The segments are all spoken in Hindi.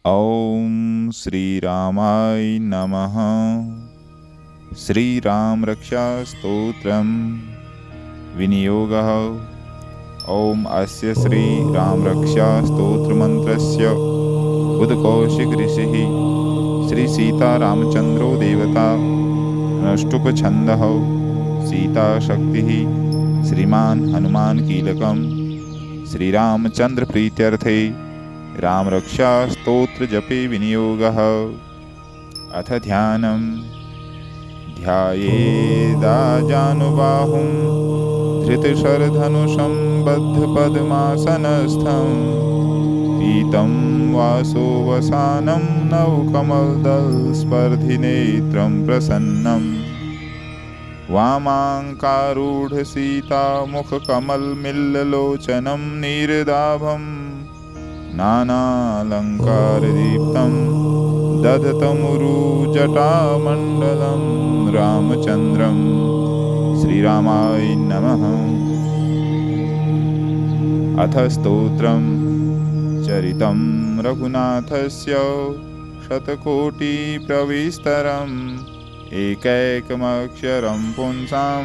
ॐ श्रीरामाय नमः। श्रीराम रक्षा स्तोत्रम विनियोगः। ॐ अस्य श्रीराम रक्षा स्तोत्रमन्त्रस्य उद्कौशिक ऋषिः श्री सीतारामचन्द्रो देवता नष्टुपछन्दः सीताशक्तिः श्रीमान् हनुमान् कीलकम् श्रीरामचन्द्र प्रीत्यर्थे राम रक्षा स्तोत्र जपे विनियोगः। अथ ध्यानम्। ध्यायेदाजानुबाहुं धृतशरधनुषं बद्धपद्मासनस्थं पीतं वासोवसानं नवकमलदलस्पर्धिनेत्रं प्रसन्नं वामाङ्कारूढसीतामुखकमलमिल्ललोचनं नीरदाभं नानालङ्कारदीप्तं दधतमुरुजटामण्डलं रामचन्द्रं श्रीरामाय नमः। अथ स्तोत्रम्। चरितं रघुनाथस्य शतकोटिप्रविस्तरम् एकैकमक्षरं पुंसां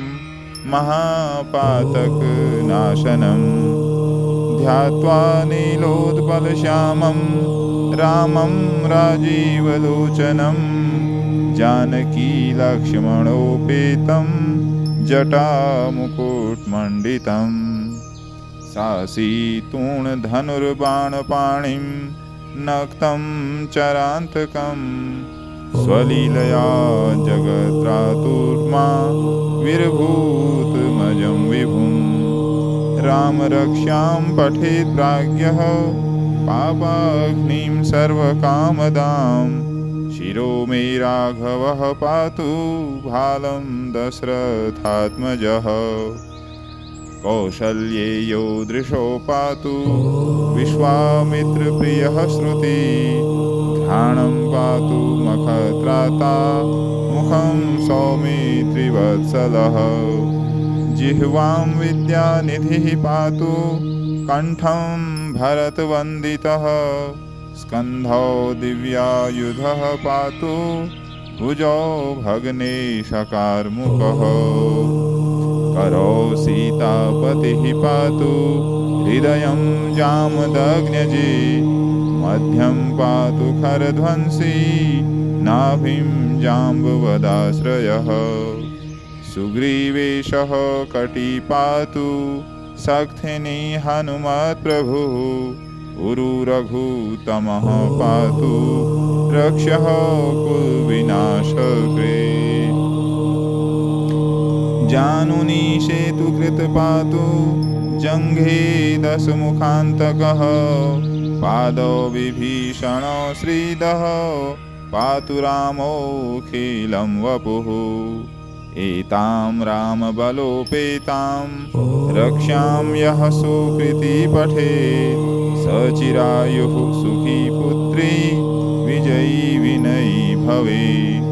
महापातकनाशनम् ध्यात्वा नीलोत्पलश्यामं रामं राजीवलोचनं जानकीलक्ष्मणोपेतं जटामुकुटमण्डितं सासीतूणधनुर्बाणपाणिं नक्तं चरान्तकं स्वलीलया जगत्रातुर्मा विरभूतमजं विभुम् राम रक्षां पठेत् प्राज्ञः पापाग्निं सर्वकामदां शिरो मे राघवः पातु भालं दशरथात्मजः कौसल्येयो दृशो पातु विश्वामित्रप्रियः श्रुति घ्राणं पातु मखत्राता मुखं सौमित्रिवत्सलः जिह्वां विद्यानिधिः पातु कण्ठं भरतवन्दितः स्कन्धौ दिव्यायुधः पातु भुजौ भग्नेशकार्मुकः करौ सीतापतिः पातु हृदयं जामदग्न्यजे मध्यं पातु खरध्वंसी नाभिं जाम्बवदाश्रयः सुग्रीवेशः कटी पातु सक्थिनी हनुमत्प्रभुः उरु रघुतमः पातु रक्षः कुलविनाशकृत् जानुनी सेतुकृत पातु जङ्घे दशमुखान्तकः पादौ विभीषणो श्रीदः पातु रामोऽखिलं वपुः एतां रामबलोपेतां रक्षां यः सुकृती पठेत् सचिरायुः सुखी पुत्री विजयी विनयी भवेत्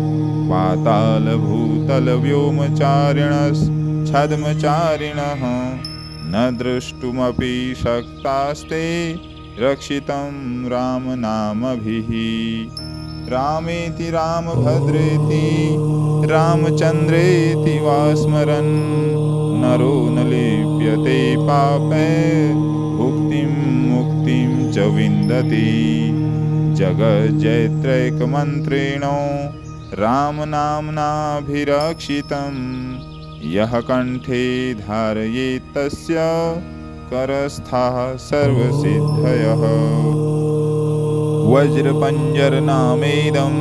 पातालभूतलव्योमचारिणश्छद्मचारिणः न द्रष्टुमपि शक्तास्ते रक्षितं रामनामभिः रामेति रामभद्रेति रामचन्द्रेति वा स्मरन् नरो न लिप्यते पापे भुक्तिं मुक्तिं च विन्दति जगज्जयत्रैकमन्त्रेण रामनाम्नाभिरक्षितं यः कण्ठे धारयेत् तस्य करस्थाः सर्वसिद्धयः वज्रपञ्जरनामेदं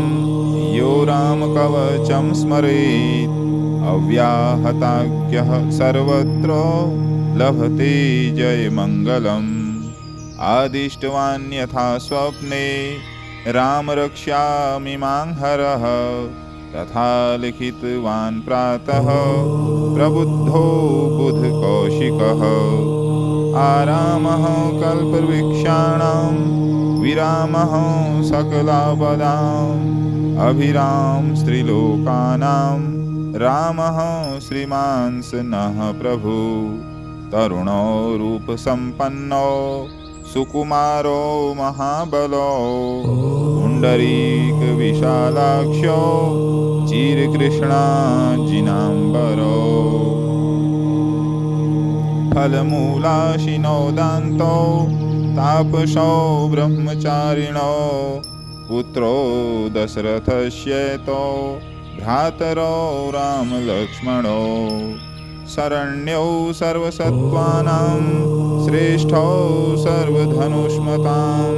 यो रामकवचं स्मरेत् अव्याहताज्ञः सर्वत्र लभते जयमङ्गलम् आदिष्टवान् यथा स्वप्ने रामरक्षामिमां हरः तथा लिखितवान् प्रातः प्रबुद्धो बुधकौशिकः आरामः कल्पवृक्षाणां विरामः सकलापदाम् अभिराम स्त्रीलोकानां रामः श्रीमान् नः प्रभु तरुणो रूपसम्पन्नो सुकुमारो महाबलो पुण्डरीकविशालाक्षो चिरकृष्णाजिनाम्बरो फलमूलाशिनो दान्तो तापसो ब्रह्मचारिणो पुत्रो दशरथस्येतो भ्रातरो रामलक्ष्मणो शरण्यो सर्वसत्त्वानां श्रेष्ठो सर्वधनुष्मतां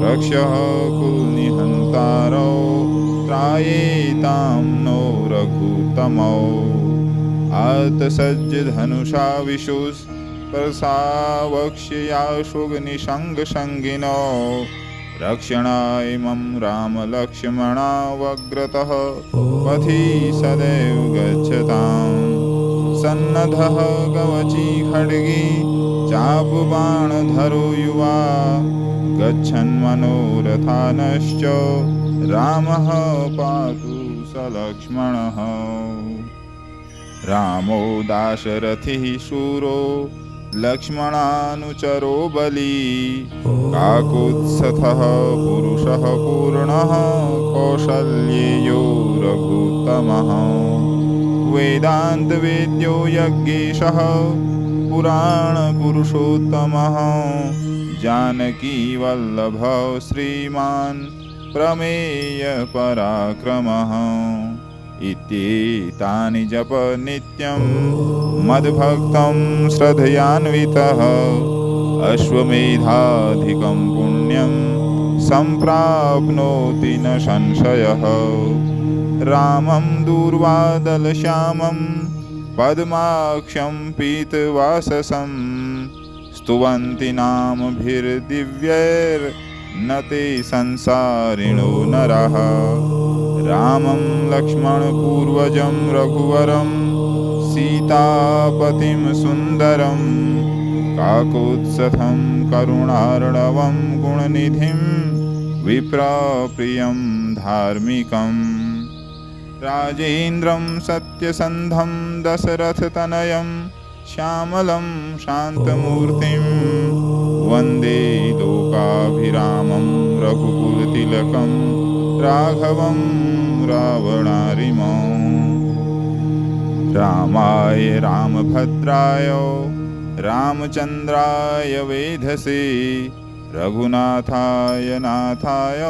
रक्षः कुलनिहन्तारो त्रायेतां नो रघुतमो आतसज्जधनुषा विशुस्पर्शावक्ष्याशुगनिषङ्गसङ्गिनो रक्षणाय मम रामलक्ष्मणावग्रतः पथि सदैव गच्छताम् सन्नद्धः कवची खड्गी चापबाणधरो युवा गच्छन्मनोरथानश्च रामः पातु सलक्ष्मणः रामो दाशरथिः शूरो लक्ष्मणानुचरो बली काकुत्स्थः पुरुषः पूर्णः कौशल्येयो रघुत्तमः वेदान्तवेद्यो यज्ञेशः पुराणपुरुषोत्तमः जानकीवल्लभो श्रीमान् प्रमेयपराक्रमः इत्येतानि जप नित्यं मद्भक्तं श्रद्धयान्वितः अश्वमेधाधिकं पुण्यं सम्प्राप्नोति न संशयः रामं दूर्वादलश्यामं पद्माक्षं पीतवाससं स्तुवन्ति नामभिर्दिव्यैर्न ते संसारिणो नरः रामं लक्ष्मणपूर्वजं रघुवरं सीतापतिं सुन्दरं काकुत्स्थं करुणार्णवं गुणनिधिं विप्रप्रियं धार्मिकम् राजेन्द्रं सत्यसन्धं दशरथतनयं श्यामलं शान्तमूर्तिं वन्दे लोकाभिरामं रघुकुलतिलकं राघवं रावणारिमं रामाय रामभद्राय रामचन्द्राय वेधसे रघुनाथाय नाथाय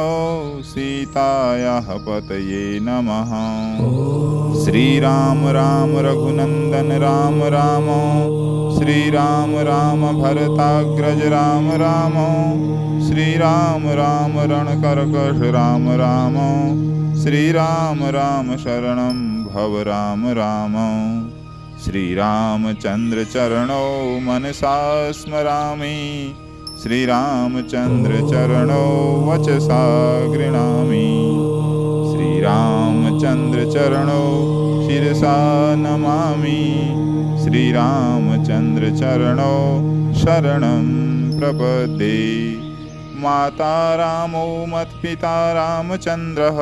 सीतायाः पतये नमः श्रीराम राम रघुनन्दन राम राम श्रीराम राम भरताग्रज राम राम श्रीराम राम रणकर्कश राम राम श्रीराम राम शरणं भव राम राम श्रीरामचन्द्र चरणो मनसा स्मरामि श्रीरामचन्द्र चरणो वचसा गृह्णामि श्रीरामचन्द्र चरणो शिरसा नमामि श्रीरामचन्द्र चरणो शरणं प्रपद्ये माता रामो मत्पिता रामचन्द्रः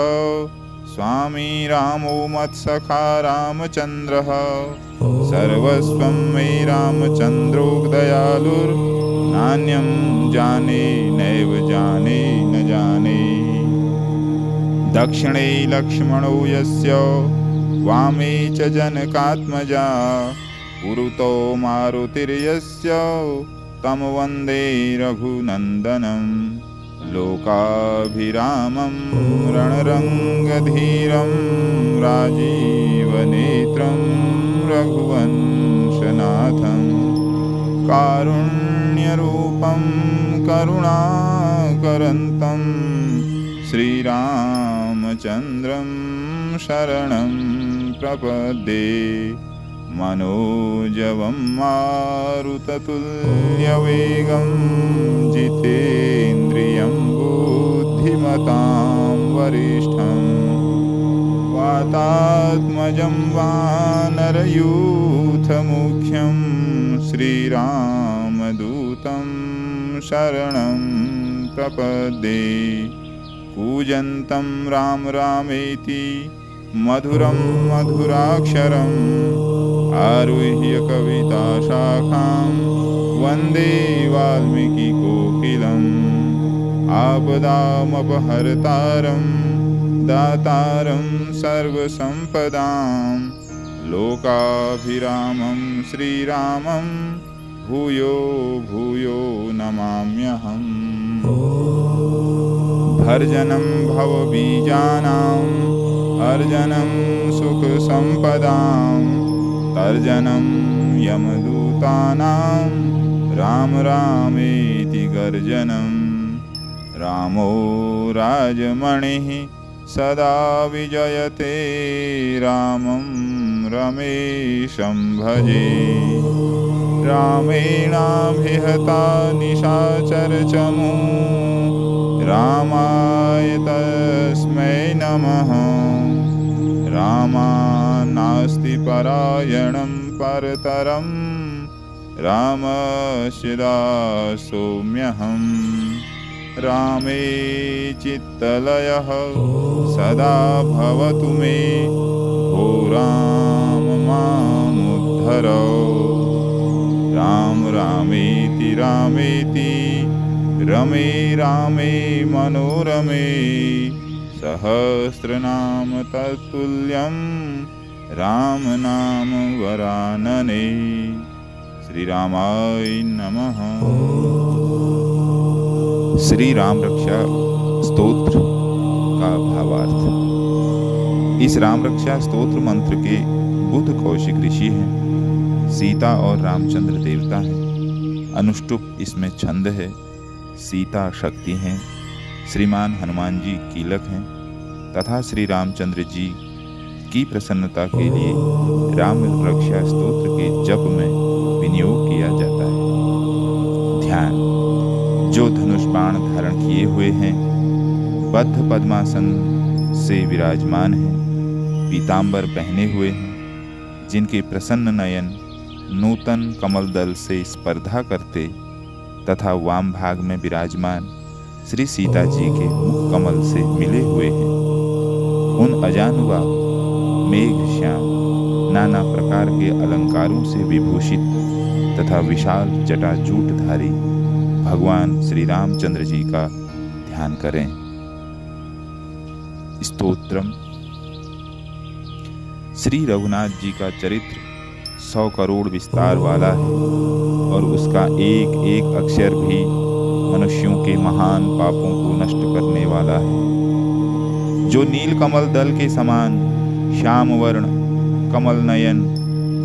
स्वामी रामो मत्सखा रामचन्द्रः सर्वस्वं मे रामचन्द्रो दयालुर्नान्यं जाने नैव जाने न जाने दक्षिणे लक्ष्मणो यस्य वामे च जनकात्मजा पुरतो मारुतिर्यस्य तं वन्दे रघुनन्दनं लोकाभिरामं रणरङ्गधीरं राजीवनेत्रं रघुवंशनाथं कारुण्यरूपं करुणाकरन्तं श्रीरामचन्द्रं शरणं प्रपद्ये मनोजवं मारुततुल्यवेगं जितेन्द्रियं बुद्धिमतां वरिष्ठं वातात्मजं वानरयूथमुख्यं श्रीरामदूतं शरणं प्रपद्ये कूजन्तं राम रामेति मधुरं मधुराक्षरम् आरुह्य कविताशाखां वन्दे वाल्मीकिकोकिलम् आपदामपहर्तारं दातारं सर्वसम्पदां लोकाभिरामं श्रीरामं भूयो भूयो नमाम्यहम्। भर्जनं भवबीजानाम् अर्जनं सुखसम्पदां तर्जनं यमदूतानां राम रामेति गर्जनं। रामो राजमणिः सदा विजयते रामं रमेशं भजे। रामेणाभिहता निशाचरचमू रामाय तस्मै नमः। रामान्नास्ति परायणं परतरं रामस्य दासोऽम्यहम्। रामे चित्तलयः सदा भवतु मे भो राम मामुद्धर। राम रामेति रामेति रमे रामे मनोरमे सहस्रनाम तत्तुल्यं राम नाम वरानने। श्री रामाय नमः। श्री राम रक्षा स्तोत्र का भावार्थ। इस राम रक्षा स्तोत्र मंत्र के बुध कौशिक ऋषि हैं, सीता और रामचंद्र देवता हैं, अनुष्टुप इसमें छंद है, सीता शक्ति हैं, श्रीमान हनुमान जी कीलक हैं तथा श्री रामचंद्र जी की प्रसन्नता के लिए राम रक्षा स्तोत्र के जप में विनियोग किया जाता है। ध्यान। जो धनुष बाण धारण किए हुए हैं, बद्ध पद्मासन से विराजमान हैं, पीतांबर पहने हुए हैं, जिनके प्रसन्न नयन नूतन कमल दल से स्पर्धा करते तथा वाम भाग में विराजमान श्री सीता जी के मुख कमल से मिले हुए हैं, उन अजानुबाहु मेघ श्याम नाना प्रकार के अलंकारों से विभूषित तथा विशाल जटाजूटधारी भगवान श्री रामचंद्र जी का ध्यान करें। स्तोत्रम। श्री रघुनाथ जी का चरित्र 100 करोड़ विस्तार वाला है और उसका एक एक अक्षर भी मनुष्यों के महान पापों को नष्ट करने वाला है। जो नील कमल दल के समान श्याम वर्ण कमल नयन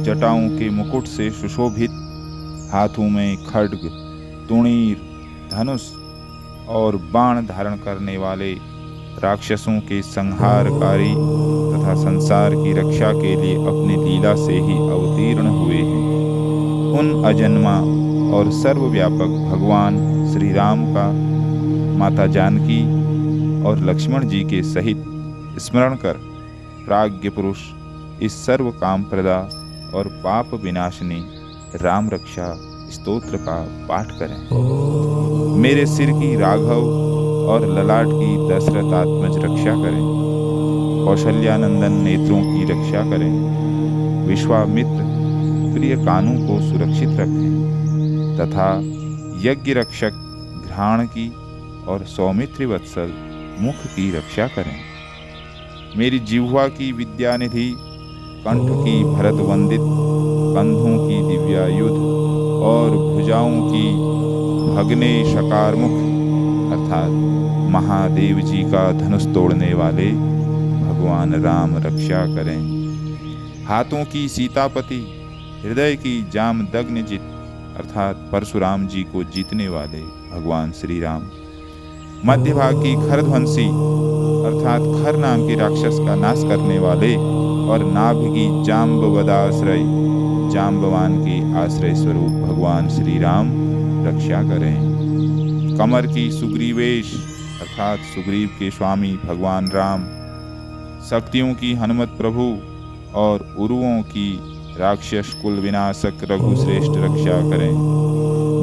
जटाओं के मुकुट से सुशोभित, हाथों में खड्ग तुणीर धनुष और बाण धारण करने वाले राक्षसों के संहारकारी तथा संसार की रक्षा के लिए अपने लीला से ही अवतीर्ण हुए हैं, उन अजन्मा और सर्वव्यापक भगवान श्री राम का माता जानकी और लक्ष्मण जी के सहित स्मरण कर प्राज्ञ पुरुष इस सर्व काम प्रदा और पाप विनाशिनी राम रक्षा स्तोत्र का पाठ करें। मेरे सिर की राघव और ललाट की दशरथात्मज रक्षा करें, कौशल्यानंदन नेत्रों की रक्षा करें, विश्वामित्र प्रिय कानों को सुरक्षित रखें तथा यज्ञ रक्षक घ्राण की और सौमित्र वत्सल मुख की रक्षा करें। मेरी जिह्वा की विद्यानिधि, कंठ की भरत वंदित, कंधों की दिव्यायुध और भुजाओं की भगने शकार मुख अर्थात महादेव जी का धनुष तोड़ने वाले भगवान राम रक्षा करें। हाथों की सीतापति, हृदय की जामदग्नजित अर्थात परशुराम जी को जीतने वाले भगवान श्री राम। मध्य भाग की खरध्वंसी अर्थात खर नाम के राक्षस का नाश करने वाले और नाभि की जाम्बवदाश्रय जाम्बवान के आश्रय स्वरूप भगवान श्री राम रक्षा करें। कमर की सुग्रीवेश अर्थात सुग्रीव के स्वामी भगवान राम, शक्तियों की हनुमत प्रभु और उरुओं की राक्षस कुल विनाशक रघुश्रेष्ठ रक्षा करें।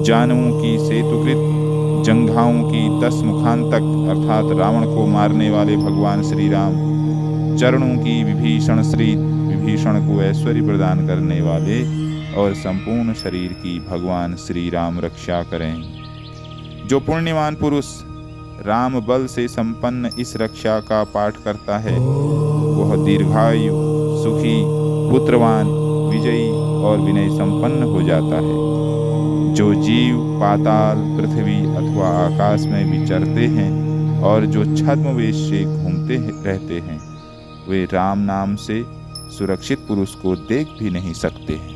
जानुओं की सेतुकृत, जंघाओं की 10 मुखांतक अर्थात रावण को मारने वाले भगवान श्री राम, चरणों की विभीषण विभीषण को ऐश्वर्य प्रदान करने वाले और संपूर्ण शरीर की भगवान श्री राम रक्षा करें। जो पुण्यवान पुरुष राम बल से संपन्न इस रक्षा का पाठ करता है वह दीर्घायु, सुखी, पुत्रवान, विजयी और विनय संपन्न हो जाता है। जो जीव पाताल, पृथ्वी अथवा आकाश में विचरते हैं और जो छद्मवेश से घूमते रहते हैं वे राम नाम से सुरक्षित पुरुष को देख भी नहीं सकते हैं।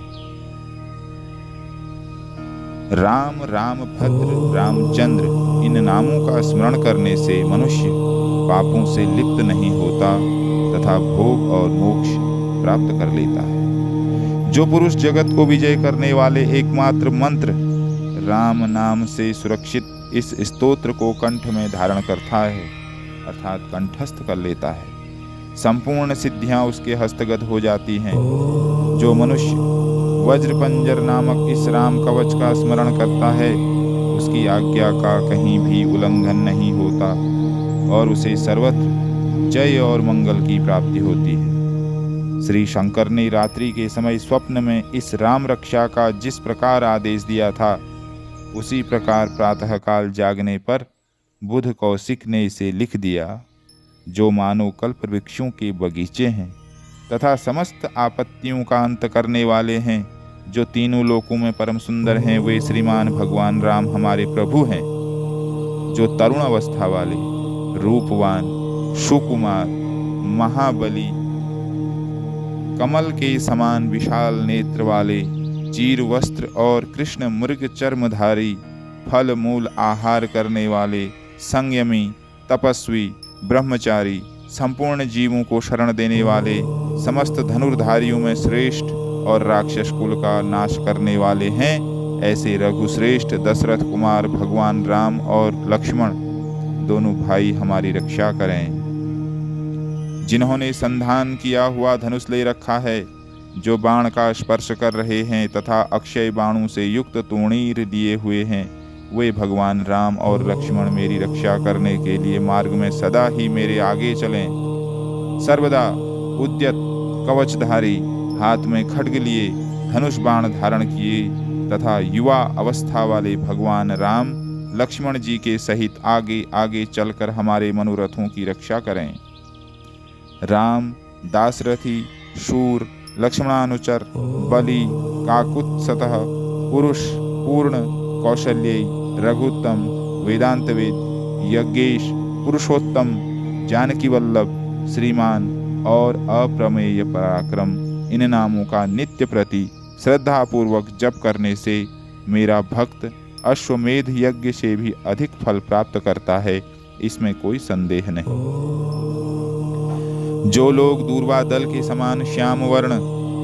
राम, रामभद्र, रामचंद्र इन नामों का स्मरण करने से मनुष्य पापों से लिप्त नहीं होता तथा भोग और मोक्ष प्राप्त कर लेता है। जो पुरुष जगत को विजय करने वाले एकमात्र मंत्र राम नाम से सुरक्षित इस स्तोत्र को कंठ में धारण करता है अर्थात कंठस्थ कर लेता है, संपूर्ण सिद्धियां उसके हस्तगत हो जाती हैं। जो मनुष्य वज्रपंजर नामक इस राम कवच का स्मरण करता है उसकी आज्ञा का कहीं भी उल्लंघन नहीं होता और उसे सर्वत्र जय और मंगल की प्राप्ति होती है। श्री शंकर ने रात्रि के समय स्वप्न में इस राम रक्षा का जिस प्रकार आदेश दिया था उसी प्रकार प्रातःकाल जागने पर बुध कौशिक ने इसे लिख दिया। जो मानो कल्प वृक्षों के बगीचे हैं तथा समस्त आपत्तियों का अंत करने वाले हैं, जो तीनों लोकों में परम सुंदर हैं, वे श्रीमान भगवान राम हमारे प्रभु हैं। जो तरुण अवस्था वाले, रूपवान, सुकुमार, महाबली, कमल के समान विशाल नेत्र वाले, चीर वस्त्र और कृष्ण मृग चर्मधारी, फल मूल आहार करने वाले, संयमी, तपस्वी, ब्रह्मचारी, संपूर्ण जीवों को शरण देने वाले, समस्त धनुर्धारियों में श्रेष्ठ और राक्षस कुल का नाश करने वाले हैं, ऐसे रघुश्रेष्ठ दशरथ कुमार भगवान राम और लक्ष्मण दोनों भाई हमारी रक्षा करें। जिन्होंने संधान किया हुआ धनुष ले रखा है, जो बाण का स्पर्श कर रहे हैं तथा अक्षय बाणों से युक्त तूणीर लिए हुए हैं, वे भगवान राम और लक्ष्मण मेरी रक्षा करने के लिए मार्ग में सदा ही मेरे आगे चलें। सर्वदा उद्यत कवचधारी, हाथ में खड्ग लिए, धनुष बाण धारण किए तथा युवा अवस्था वाले भगवान राम लक्ष्मण जी के सहित आगे आगे चलकर हमारे मनोरथों की रक्षा करें। राम दाशरथी, शूर, लक्ष्मणानुचर, बलि, काकुत्स्थः, पुरुष, पूर्ण, कौशल्यी, रघुत्तम, वेदांतवेद, यज्ञेश, पुरुषोत्तम, जानकी वल्लभ, श्रीमान और अप्रमेय पराक्रम इन नामों का नित्य प्रति श्रद्धापूर्वक जप करने से मेरा भक्त अश्वमेध यज्ञ से भी अधिक फल प्राप्त करता है, इसमें कोई संदेह नहीं। जो लोग दूर्वा दल के समान श्याम वर्ण,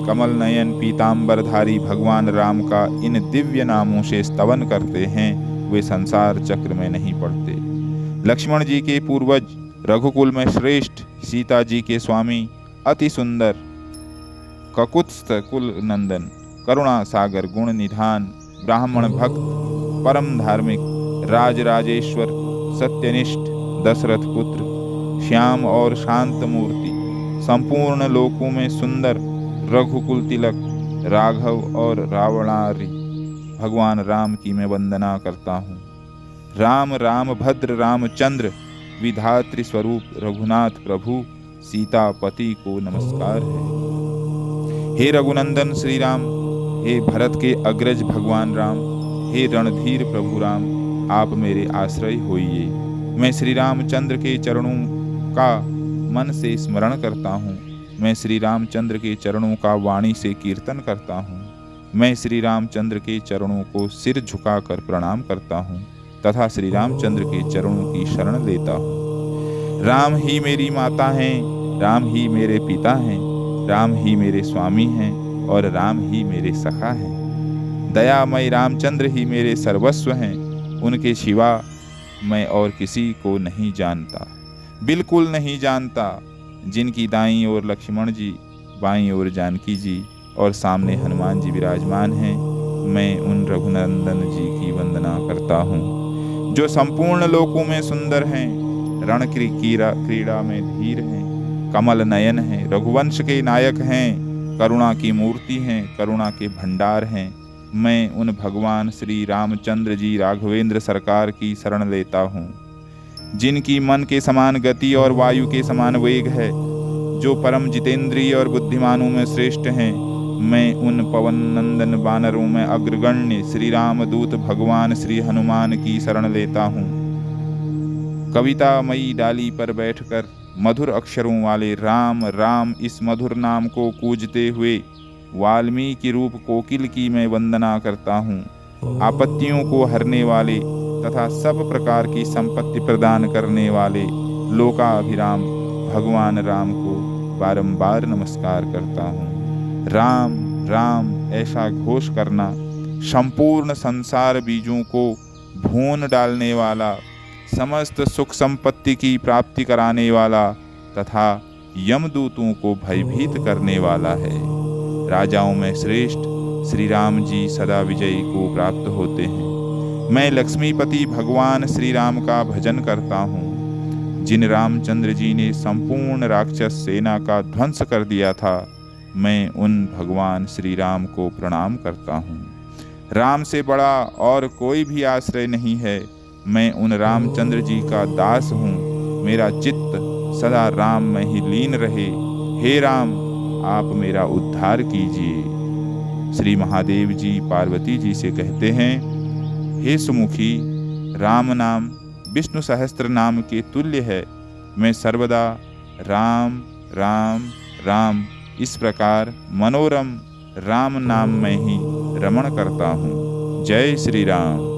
कमल नयन, पीतांबरधारी भगवान राम का इन दिव्य नामों से स्तवन करते हैं, वे संसार चक्र में नहीं पड़ते। लक्ष्मण जी के पूर्वज, रघुकुल में श्रेष्ठ, सीता जी के स्वामी, अति सुंदर, ककुत्स्थ कुल नंदन, करुणा सागर, गुण निधान, ब्राह्मण भक्त, परम धार्मिक, राजराजेश्वर, सत्यनिष्ठ, दशरथ पुत्र, श्याम और शांत मूर्ति, संपूर्ण लोकों में सुंदर, रघुकुल तिलक, राघव और रावणारी भगवान राम की मैं वंदना करता हूँ। राम, रामभद्र, रामचंद्र विधात्री स्वरूप रघुनाथ प्रभु सीतापति को नमस्कार है। हे रघुनंदन श्री राम, हे भरत के अग्रज भगवान राम, हे रणधीर प्रभु राम, आप मेरे आश्रय होइए। मैं श्री रामचंद्र के चरणों का मन से स्मरण करता हूँ। मैं श्री रामचंद्र के चरणों का वाणी से कीर्तन करता हूँ। मैं श्री रामचंद्र के चरणों को सिर झुकाकर प्रणाम करता हूँ तथा श्री रामचंद्र के चरणों की शरण लेता हूँ। राम ही मेरी माता हैं, राम ही मेरे पिता हैं, राम ही मेरे स्वामी हैं और राम ही मेरे सखा हैं। दयामय रामचंद्र ही मेरे सर्वस्व हैं, उनके सिवा मैं और किसी को नहीं जानता, बिल्कुल नहीं जानता। जिनकी दाईं ओर लक्ष्मण जी, बाईं ओर जानकी जी और सामने हनुमान जी विराजमान हैं, मैं उन रघुनंदन जी की वंदना करता हूँ। जो संपूर्ण लोकों में सुंदर हैं, क्रीड़ा में धीर हैं, कमल नयन हैं, रघुवंश के नायक हैं, करुणा की मूर्ति हैं, करुणा के भंडार हैं। मैं उन भगवान श्री रामचंद्र जी राघवेंद्र सरकार की शरण लेता हूँ, जिनकी मन के समान गति और वायु के समान वेग है, जो परम जितेंद्रिय और बुद्धिमानों में श्रेष्ठ हैं। मैं उन पवन नंदन वानरों में अग्रगण्य श्री रामदूत भगवान श्री हनुमान की शरण लेता हूँ। कवितामयी डाली पर बैठकर मधुर अक्षरों वाले राम राम इस मधुर नाम को पूजते हुए वाल्मीकि रूप कोकिल की मैं वंदना करता हूँ। आपत्तियों को हरने वाले तथा सब प्रकार की संपत्ति प्रदान करने वाले लोकाभिराम भगवान राम को बारंबार नमस्कार करता हूँ। राम राम ऐसा घोष करना संपूर्ण संसार बीजों को भून डालने वाला, समस्त सुख संपत्ति की प्राप्ति कराने वाला तथा यमदूतों को भयभीत करने वाला है। राजाओं में श्रेष्ठ श्री राम जी सदा विजयी को प्राप्त होते हैं। मैं लक्ष्मीपति भगवान श्री राम का भजन करता हूँ। जिन रामचंद्र जी ने संपूर्ण राक्षस सेना का ध्वंस कर दिया था, मैं उन भगवान श्री राम को प्रणाम करता हूँ। राम से बड़ा और कोई भी आश्रय नहीं है। मैं उन रामचंद्र जी का दास हूँ। मेरा चित्त सदा राम में ही लीन रहे। हे राम, आप मेरा उद्धार कीजिए। श्री महादेव जी पार्वती जी से कहते हैं, हे सुमुखी, राम नाम विष्णु सहस्त्र नाम के तुल्य है। मैं सर्वदा राम राम राम इस प्रकार मनोरम राम नाम में ही रमण करता हूँ। जय श्री राम।